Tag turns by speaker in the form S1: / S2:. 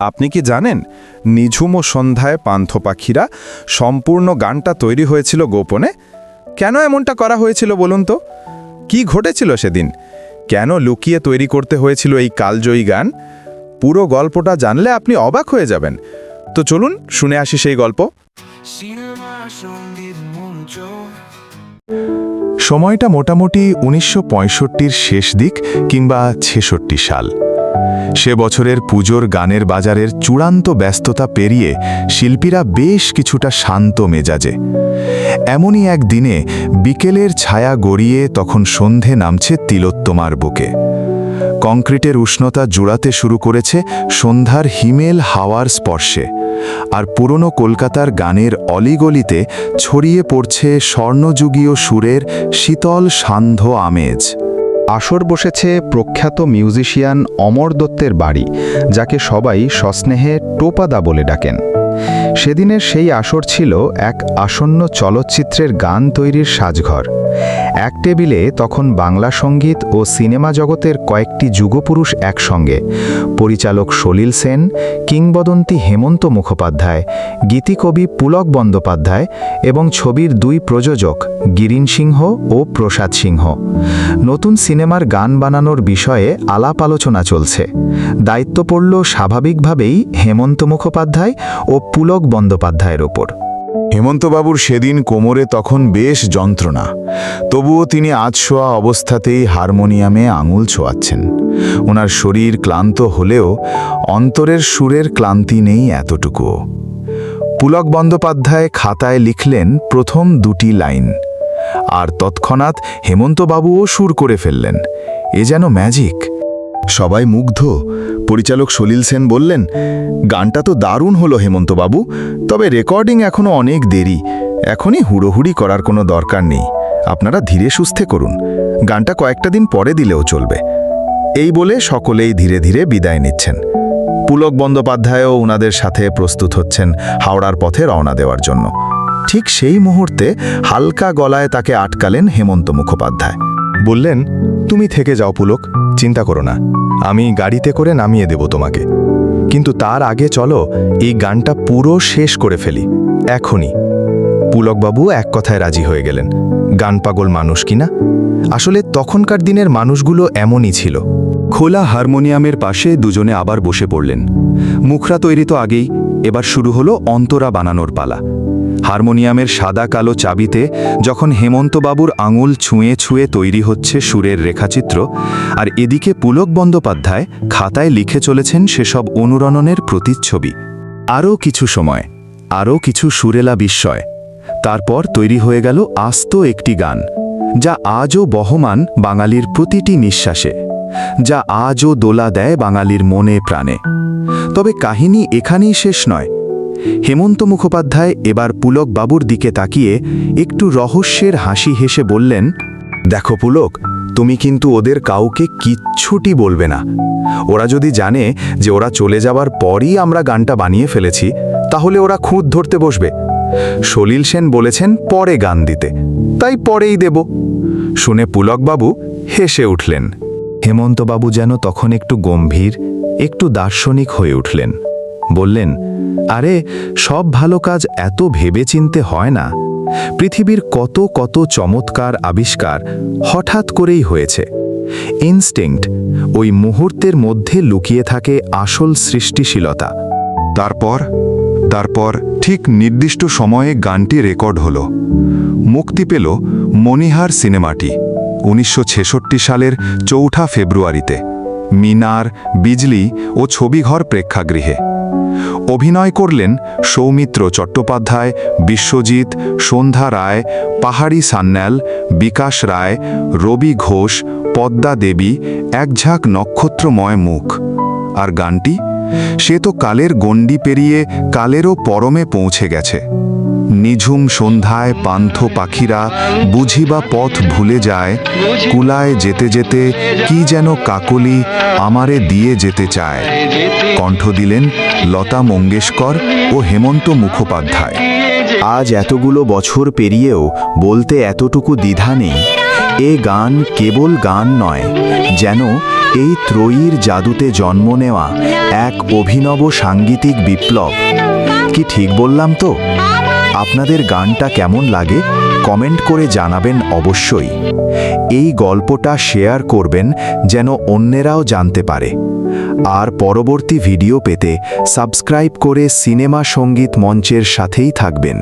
S1: আপনি কি জানেন নিঝুম ও সন্ধ্যায় পান্থ পাখিরা সম্পূর্ণ গানটা তৈরি হয়েছিল গোপনে? কেন এমনটা করা হয়েছিল বলুন তো? কি ঘটেছিল সেদিন? কেন লুকিয়ে তৈরি করতে হয়েছিল এই কালজয়ী গান? পুরো গল্পটা জানলে আপনি অবাক হয়ে যাবেন। তো চলুন শুনে আসি সেই গল্প।
S2: সময়টা মোটামুটি ১৯৬৫-র শেষ দিক কিংবা ৬৬ সাল। সে বছরের পুজোর গানের বাজারের চূড়ান্ত ব্যস্ততা পেরিয়ে শিল্পীরা বেশ কিছুটা শান্ত মেজাজে। এমনই এক দিনে বিকেলের ছায়া গড়িয়ে তখন সন্ধে নামছে তিলোত্তমার বুকে। কংক্রিটের উষ্ণতা জুড়াতে শুরু করেছে সন্ধ্যার হিমেল হাওয়ার স্পর্শে, আর পুরনো কলকাতার গানের অলিগলিতে ছড়িয়ে পড়ছে স্বর্ণযুগীয় সুরের শীতল সান্ধ্য আমেজ।
S3: আসর বসেছে প্রখ্যাত মিউজিশিয়ান অমর দত্তের বাড়ি, যাকে সবাই সস্নেহে টোপাদা বলে ডাকেন। সেদিনের সেই আসর ছিল এক আসন্ন চলচ্চিত্রের গান তৈরির সাজঘর। এক টেবিলে তখন বাংলা সঙ্গীত ও সিনেমা জগতের কয়েকটি যুগপুরুষ একসঙ্গে: পরিচালক সলিল সেন, কিংবদন্তি হেমন্ত মুখোপাধ্যায়, গীতিকবি পুলক বন্দ্যোপাধ্যায় এবং ছবির দুই প্রযোজক গিরিন সিংহ ও প্রসাদ সিংহ। নতুন সিনেমার গান বানানোর বিষয়ে আলাপ আলোচনা চলছে। দায়িত্ব পড়ল স্বাভাবিকভাবেই হেমন্ত মুখোপাধ্যায় ও পুলক বন্দ্যোপাধ্যায়ের ওপর।
S2: হেমন্তবাবুর সেদিন কোমরে তখন বেশ যন্ত্রণা, তবুও তিনি আধশোয়া অবস্থাতেই হারমোনিয়ামে আঙুল ছোঁয়াচ্ছেন। ওনার শরীর ক্লান্ত হলেও অন্তরের সুরের ক্লান্তি নেই এতটুকুও। পুলক বন্দ্যোপাধ্যায় খাতায় লিখলেন প্রথম দুটি লাইন, আর তৎক্ষণাৎ হেমন্তবাবুও সুর করে ফেললেন। এ যেন ম্যাজিক। সবাই মুগ্ধ। পরিচালক সলিল সেন বললেন, গানটা তো দারুণ হলো হেমন্তবাবু, তবে রেকর্ডিং এখনো অনেক দেরি। এখনই হুড়োহুড়ি করার কোনো দরকার নেই। আপনারা ধীরে সুস্থে করুন, গানটা কয়েকটা দিন পরে দিলেও চলবে। এই বলে সকলেই ধীরে ধীরে বিদায় নিচ্ছেন। পুলক বন্দ্যোপাধ্যায়ও ওনাদের সাথে প্রস্তুত হচ্ছেন হাওড়ার পথে রওনা দেওয়ার জন্য। ঠিক সেই মুহূর্তে হালকা গলায় তাকে আটকালেন হেমন্ত মুখোপাধ্যায়।
S4: বললেন, তুমি থেকে যাও পুলক, চিন্তা করো না, আমি গাড়িতে করে নামিয়ে দেব তোমাকে। কিন্তু তার আগে চলো এই গানটা পুরো শেষ করে ফেলি, এখনই। পুলকবাবু এক কথায় রাজি হয়ে গেলেন। গান পাগল মানুষ কিনা। আসলে তখনকার দিনের মানুষগুলো এমনই ছিল। খোলা হারমোনিয়ামের পাশে দুজনে আবার বসে পড়লেন। মুখরা তৈরি তো আগেই, এবার শুরু হলো অন্তরা বানানোর পালা। হারমোনিয়ামের সাদা কালো চাবিতে যখন হেমন্তবাবুর আঙুল ছুঁয়ে ছুঁয়ে তৈরি হচ্ছে সুরের রেখাচিত্র, আর এদিকে পুলক বন্দ্যোপাধ্যায় খাতায় লিখে চলেছেন সেসব অনুরণনের প্রতিচ্ছবি। আরও কিছু সময়, আরও কিছু সুরেলা বিস্ময়। তারপর তৈরি হয়ে গেল আস্ত একটি গান, যা আজও বহমান বাঙালির প্রতিটি নিঃশ্বাসে, যা আজও দোলা দেয় বাঙালির মনে প্রাণে। তবে কাহিনী এখানেই শেষ নয়। হেমন্ত মুখোপাধ্যায় এবার পুলক বাবুর দিকে তাকিয়ে একটু রহস্যের হাসি হেসে বললেন, দেখো পুলক, তুমি কিন্তু ওদের কাউকে কিচ্ছুটি বলবে না। ওরা যদি জানে যে ওরা চলে যাবার পরই আমরা গানটা বানিয়ে ফেলেছি, তাহলে ওরা খুঁত ধরতে বসবে। সলিল সেন বলেছেন পরে গান দিতে, তাই পরেই দেব। শুনে পুলকবাবু হেসে উঠলেন। হেমন্তবাবু যেন তখন একটু গম্ভীর, একটু দার্শনিক হয়ে উঠলেন। বললেন, আরে সব ভালো কাজ এত ভেবেচিন্তে হয় না। পৃথিবীর কত কত চমৎকার আবিষ্কার হঠাৎ করেই হয়েছে। ইনস্টিংক্ট, ওই মুহূর্তের মধ্যে লুকিয়ে থাকে আসল সৃষ্টিশীলতা। তারপর ঠিক নির্দিষ্ট সময়ে গানটি রেকর্ড হলো। মুক্তি পেল মনিহার সিনেমাটি ১৯৬৬ সালের ৪ ফেব্রুয়ারিতে মিনার, বিজলি ও ছবিঘর প্রেক্ষাগৃহে। অভিনয় করলেন সৌমিত্র চট্টোপাধ্যায়, বিশ্বজিৎ, সন্ধ্যা রায়, পাহাড়ি সান্যাল, বিকাশ রায়, রবি ঘোষ, পদ্মা দেবী, একঝাঁক নক্ষত্রময় মুখ। আর গানটি, সে তো কালের গণ্ডি পেরিয়ে কালেরও পরমে পৌঁছে গেছে। নিঝুম সন্ধ্যায় পান্থ পাখিরা বুঝিবা পথ ভুলে যায়, কুলায় যেতে যেতে কি যেন কাকলি আমারে দিয়ে যেতে চায়। কণ্ঠ দিলেন লতা মঙ্গেশকর ও হেমন্ত মুখোপাধ্যায়।
S5: আজ এতগুলো বছর পেরিয়েও বলতে এতটুকু দ্বিধা নেই, এ গান কেবল গান নয়,
S2: যেন এই ত্রয়ীর জাদুতে জন্ম নেওয়া এক অভিনব সাঙ্গীতিক বিপ্লব। কি ঠিক বললাম তো? আপনাদের গানটা কেমন লাগে কমেন্ট করে জানাবেন অবশ্যই। এই গল্পটা শেয়ার করবেন যেন অন্যেরাও জানতে পারে। আর পরবর্তী ভিডিও পেতে সাবস্ক্রাইব করে সিনেমা সঙ্গীত মঞ্চের সাথেই থাকবেন।